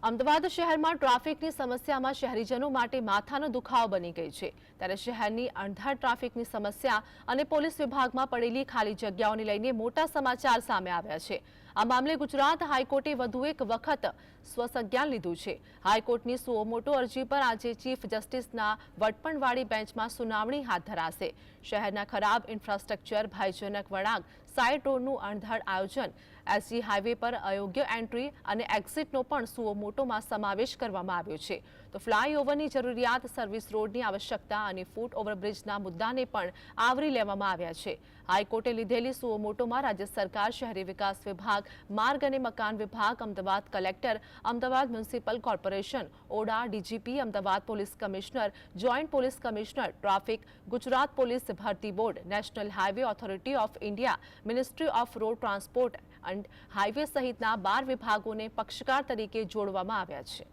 અમદાવાદ શહેરમાં ટ્રાફિકની સમસ્યામાં શહેરીજનો માટે માથાનો દુખાવો બની ગઈ છે। ત્યારે શહેરની અણધાર ટ્રાફિકની સમસ્યા અને પોલીસ વિભાગમાં પડેલી ખાલી જગ્યાઓને લઈને મોટા સમાચાર સામે આવ્યા છે। આ મામલે ગુજરાત હાઈકોર્ટે વધુ એક વખત સ્વસંજ્ઞાન લીધું છે। હાઈકોર્ટની સુઓ મોટો અરજી પર આજે ચીફ જસ્ટિસના વડપણવાળી બેન્ચમાં સુનાવણી હાથ ધરાશે। શહેરના ખરાબ ઇન્ફ્રાસ્ટ્રક્ચર, ભયજનક વળાંક, સાઇડ રોડનું અણધાર આયોજન, એસજી હાઈવે પર અયોગ્ય એન્ટ્રી અને એક્ઝિટનો પણ સુઓ મોટોમાં સમાવેશ કરવામાં આવ્યો છે। તો ફ્લાયઓવરની જરૂરિયાત, સર્વિસ રોડની આવશ્યકતા અને ફૂટ ઓવરબ્રિજના મુદ્દાને પણ આવરી લેવામાં આવ્યા છે। હાઈકોર્ટે લીધેલી સુઓ મોટોમાં રાજ્ય સરકાર, શહેરી વિકાસ વિભાગ, માર્ગ અને મકાન વિભાગ, Ahmedabad collector, Ahmedabad municipal corporation, AUDA, DGP, Ahmedabad police commissioner, joint police commissioner, traffic, Gujarat police ભરતી board, national highway authority of India, ministry of road transport and highway સહિતના 12 વિભાગોને પક્ષકાર તરીકે જોડવામાં આવ્યા છે।